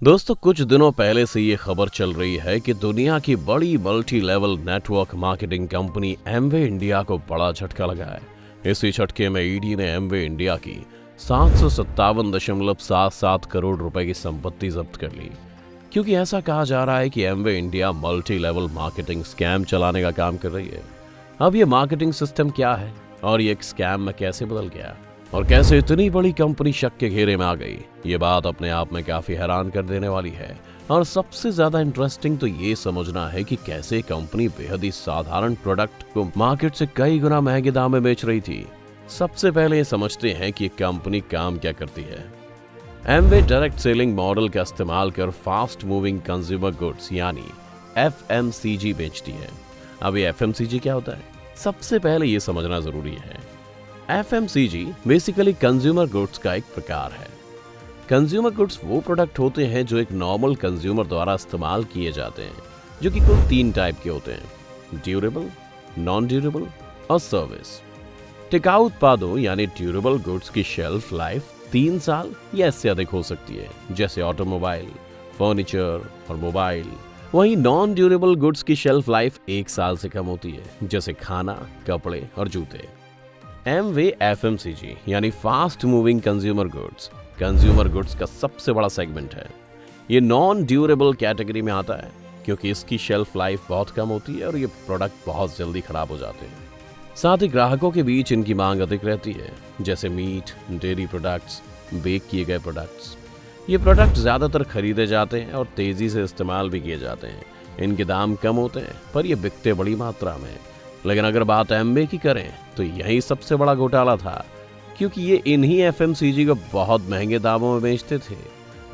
दोस्तों, कुछ दिनों पहले से ये खबर चल रही है कि दुनिया की बड़ी multi level network marketing company Amway India को बड़ा झटका लगा है। इसी झटके में ईडी ने एमवे इंडिया की 757.77 करोड़ रुपए की संपत्ति जब्त कर ली, क्योंकि ऐसा कहा जा रहा है कि Amway India multi level marketing scam चलाने का काम कर रही है। अब ये मार्केटिंग सिस्टम क्या है और ये एक स्कैम में कैसे बदल गया और कैसे इतनी बड़ी कंपनी शक के घेरे में आ गई, ये बात अपने आप में काफी हैरान कर देने वाली है। और सबसे ज्यादा इंटरेस्टिंग तो ये समझना है कि कैसे कंपनी बेहद ही साधारण प्रोडक्ट को मार्केट से कई गुना महंगे दाम में बेच रही थी। सबसे पहले ये समझते हैं कि कंपनी काम क्या करती है। एमवे डायरेक्ट सेलिंग मॉडल का इस्तेमाल कर फास्ट मूविंग कंज्यूमर गुड्स यानी एफएमसीजी बेचती है। अब ये एफएमसीजी क्या होता है, सबसे पहले ये समझना जरूरी है। एफएमसीजी बेसिकली कंज्यूमर गुड्स का एक प्रकार है। कंज्यूमर गुड्स वो प्रोडक्ट होते हैं जो एक नॉर्मल कंज्यूमर द्वारा इस्तेमाल किए जाते हैं, जो कि कुल 3 टाइप के होते हैं: ड्यूरेबल, नॉन ड्यूरेबल और सर्विस। टिकाऊ उत्पादों यानी ड्यूरेबल गुड्स की शेल्फ लाइफ 3 साल या इससे अधिक हो सकती है, जैसे ऑटोमोबाइल, फर्नीचर और मोबाइल। वहीं नॉन ड्यूरेबल गुड्स की शेल्फ लाइफ 1 साल से कम होती है, जैसे खाना, कपड़े और जूते। एमवे एफएमसीजी यानी फास्ट मूविंग कंज्यूमर गुड्स का सबसे बड़ा सेगमेंट है। ये नॉन ड्यूरेबल कैटेगरी में आता है क्योंकि इसकी शेल्फ लाइफ बहुत कम होती है और ये प्रोडक्ट बहुत जल्दी खराब हो जाते हैं। साथ ही ग्राहकों के बीच इनकी मांग अधिक रहती है, जैसे मीट, डेयरी प्रोडक्ट्स, बेक किए गए प्रोडक्ट्स। ये प्रोडक्ट ज्यादातर खरीदे जाते हैं और तेजी से इस्तेमाल भी किए जाते हैं। इनके दाम कम होते हैं पर ये बिकते बड़ी मात्रा में। लेकिन अगर बात एमवे की करें तो यही सबसे बड़ा घोटाला था, क्योंकि ये इन्हीं एफएमसीजी को बहुत महंगे दामों में बेचते थे,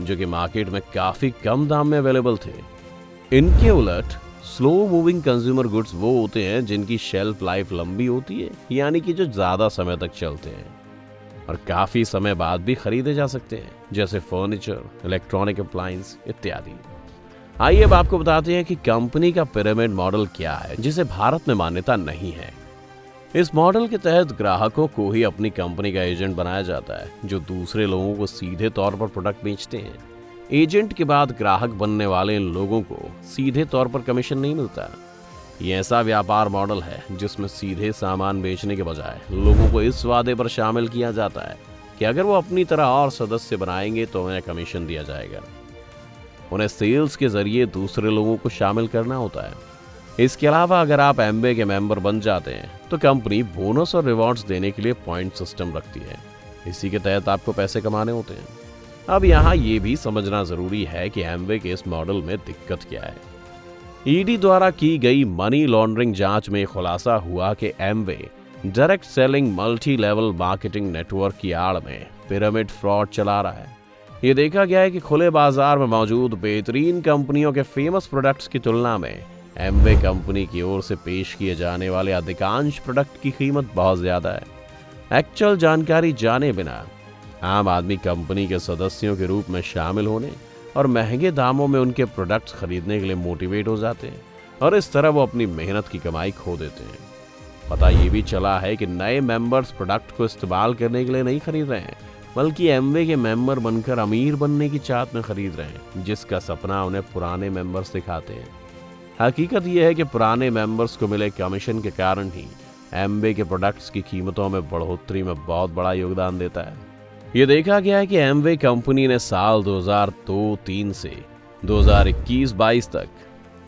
जो कि मार्केट में काफी कम दाम में अवेलेबल थे। इनके उलट स्लो मूविंग कंज्यूमर गुड्स वो होते हैं जिनकी शेल्फ लाइफ लंबी होती है, यानी कि जो ज्यादा समय तक चलते हैं और काफी समय बाद भी खरीदे जा सकते हैं, जैसे फर्नीचर, इलेक्ट्रॉनिक अप्लायंस इत्यादि। आइए अब आपको बताते हैं कि कंपनी का पिरामिड मॉडल क्या है, जिसे भारत में मान्यता नहीं है। इस मॉडल के तहत ग्राहकों को ही अपनी कंपनी का एजेंट बनाया जाता है, जो दूसरे लोगों को सीधे तौर पर प्रोडक्ट बेचते हैं। एजेंट के बाद ग्राहक बनने वाले इन लोगों को सीधे तौर पर कमीशन नहीं मिलता। ये ऐसा व्यापार मॉडल है जिसमें सीधे सामान बेचने के बजाय लोगों को इस वादे पर शामिल किया जाता है कि अगर वो अपनी तरह और सदस्य बनाएंगे तो उन्हें कमीशन दिया जाएगा। उन्हें सेल्स के जरिए दूसरे लोगों को शामिल करना होता है। इसके अलावा अगर आप एमवे के मेंबर बन जाते हैं तो कंपनी बोनस और रिवॉर्ड्स देने के लिए पॉइंट सिस्टम रखती है। इसी के तहत आपको पैसे कमाने होते हैं। अब यहाँ ये भी समझना जरूरी है कि एमवे के इस मॉडल में दिक्कत क्या है। ईडी द्वारा की गई मनी लॉन्ड्रिंग जांच में खुलासा हुआ कि Amway direct selling multi level marketing network की आड़ में पिरामिड फ्रॉड चला रहा है। ये देखा गया है कि खुले बाजार में मौजूद बेहतरीन कंपनियों के फेमस प्रोडक्ट्स की तुलना में एमवे कंपनी की ओर से पेश किए जाने वाले अधिकांश प्रोडक्ट की कीमत बहुत ज्यादा है। एक्चुअल जानकारी जाने बिना आम आदमी कंपनी के सदस्यों के रूप में शामिल होने और महंगे दामों में उनके प्रोडक्ट्स खरीदने के लिए मोटिवेट हो जाते हैं और इस तरह वो अपनी मेहनत की कमाई खो देते हैं। पता ये भी चला है कि नए मेंबर्स प्रोडक्ट को इस्तेमाल करने के लिए नहीं खरीद रहे हैं, बल्कि एमवे के मेंबर बनकर अमीर बनने की चाहत में खरीद रहे हैं, जिसका सपना उन्हें पुराने मेंबर्स दिखाते हैं। हकीकत यह है कि पुराने मेंबर्स को मिले कमीशन के कारण ही एमवे के प्रोडक्ट्स की कीमतों में बढ़ोतरी में बहुत बड़ा योगदान देता है। ये देखा गया है कि एमवे कंपनी ने साल 2002-03 से 2021-22 तक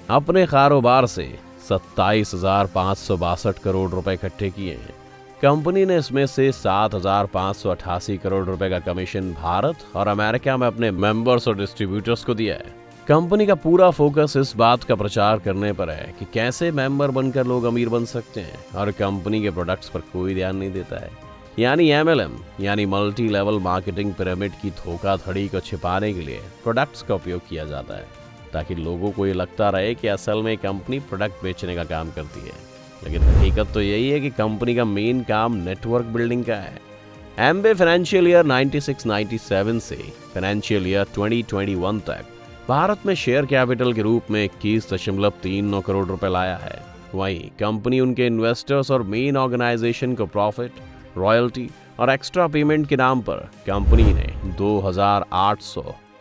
अपने कारोबार से 27,562 करोड़ रुपए इकट्ठे किए हैं। कंपनी ने इसमें से 7,588 करोड़ रुपए का कमीशन भारत और अमेरिका में अपने मेंबर्स और डिस्ट्रीब्यूटर्स को दिया है। कंपनी का पूरा फोकस इस बात का प्रचार करने पर है कि कैसे मेंबर बनकर लोग अमीर बन सकते हैं और कंपनी के प्रोडक्ट्स पर कोई ध्यान नहीं देता है। यानी एमएलएम यानी मल्टी लेवल मार्केटिंग पिरामिड की धोखाधड़ी को छिपाने के लिए प्रोडक्ट्स का उपयोग किया जाता है, ताकि लोगों को ये लगता रहे कि असल में कंपनी प्रोडक्ट बेचने का काम करती है। लेकिन हकीकत तो यही है कि कंपनी का मेन काम नेटवर्क बिल्डिंग का है। एमवे फाइनेंशियल ईयर 96-97 से फाइनेंशियल ईयर 2021 तक भारत में शेयर कैपिटल के रूप में 21.39 करोड़ रुपए लाया है। वहीं कंपनी उनके इन्वेस्टर्स और मेन ऑर्गेनाइजेशन को प्रॉफिट, रॉयल्टी और एक्स्ट्रा पेमेंट के नाम पर कंपनी ने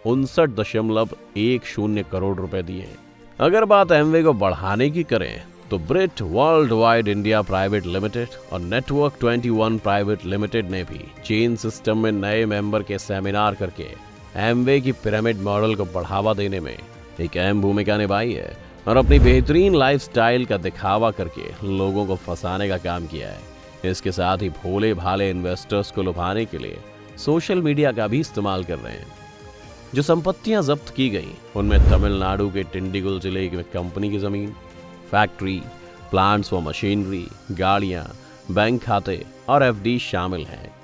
59.10 करोड़ रुपए दिए। अगर बात एमवे को बढ़ाने की करें तो Brit world wide India private limited और नेटवर्क 21 प्राइवेट लिमिटेड ने भी चेन सिस्टम में नए मेंबर के सेमिनार करके एमवे की पिरामिड मॉडल को बढ़ावा देने में एक अहम भूमिका निभाई है और अपनी बेहतरीन लाइफस्टाइल का दिखावा करके लोगों को फंसाने का काम किया है। इसके साथ ही भोले भाले इन्वेस्टर्स को लुभाने के लिए सोशल मीडिया का भी इस्तेमाल कर रहे हैं। जो संपत्तियां जब्त की गई उनमें तमिलनाडु के टिंडिगुल जिले में कंपनी की जमीन, फैक्ट्री, प्लांट्स व मशीनरी, गाड़ियां, बैंक खाते और एफडी शामिल हैं।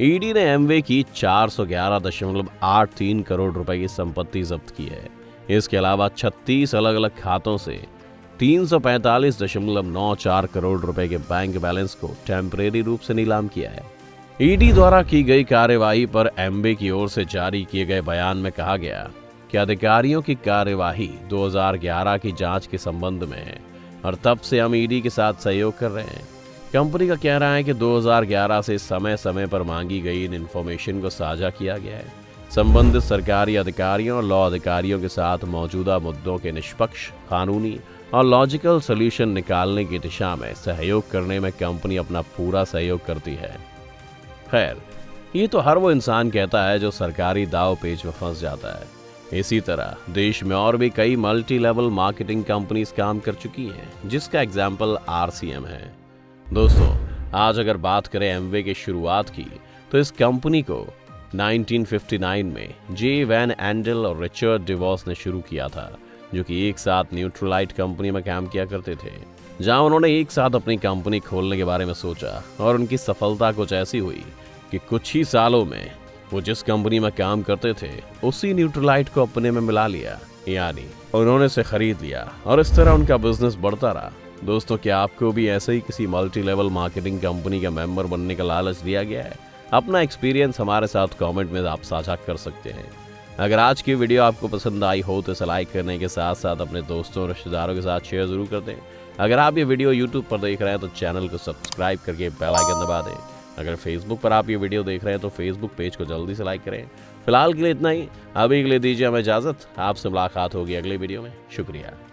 ईडी ने एमवे की 411.83 करोड़ रुपए की संपत्ति जब्त की है। इसके अलावा 36 अलग अलग खातों से 345.94 करोड़ रुपए के बैंक बैलेंस को टेम्परेरी रूप से नीलाम किया है। ईडी द्वारा की गई कार्यवाही पर एमवे की ओर से जारी किए गए बयान में कहा गया कि अधिकारियों की कार्यवाही 2011 की जांच के संबंध में है और तब से हम ईडी के साथ सहयोग कर रहे हैं। कंपनी का कहना है कि 2011 से समय समय पर मांगी गई इन इन्फॉर्मेशन को साझा किया गया है। संबंधित सरकारी अधिकारियों और लॉ अधिकारियों के साथ मौजूदा मुद्दों के निष्पक्ष, कानूनी और लॉजिकल सॉल्यूशन निकालने की दिशा में सहयोग करने में कंपनी अपना पूरा सहयोग करती है। खैर, ये तो हर वो इंसान कहता है जो सरकारी दाव पेच में फंस जाता है। इसी तरह देश में और भी कई मल्टी लेवल मार्केटिंग कंपनीज काम कर चुकी हैं, जिसका एग्जाम्पल आरसीएम है। दोस्तों, आज अगर बात करें एमवे की शुरुआत की तो इस कंपनी को 1959 में जे वैन एंडल और रिचर्ड डिवॉस ने शुरू किया था, जो कि एक साथ न्यूट्रलाइट कंपनी में काम किया करते थे। जहां उन्होंने एक साथ अपनी कंपनी खोलने के बारे में सोचा और उनकी सफलता कुछ ऐसी हुई कि कुछ ही सालों में वो जिस कंपनी में काम करते थे उसी न्यूट्रलाइट को अपने में मिला लिया, यानी उन्होंने इसे खरीद लिया और इस तरह उनका बिजनेस बढ़ता रहा। दोस्तों, क्या आपको भी ऐसे ही किसी मल्टी लेवल मार्केटिंग कंपनी का मेंबर बनने का लालच दिया गया है? अपना एक्सपीरियंस हमारे साथ कमेंट में आप साझा कर सकते हैं। अगर आज की वीडियो आपको पसंद आई हो तो इसे लाइक करने के साथ साथ अपने दोस्तों और रिश्तेदारों के साथ शेयर जरूर कर दें। अगर आप ये वीडियो यूट्यूब पर देख रहे हैं तो चैनल को सब्सक्राइब करके बेल आइकन दबा दें। अगर फेसबुक पर आप ये वीडियो देख रहे हैं तो फेसबुक पेज को जल्दी से लाइक करें। फिलहाल के लिए इतना ही। अभी के लिए दीजिए हमें इजाजत। आपसे मुलाकात होगी अगले वीडियो में। शुक्रिया।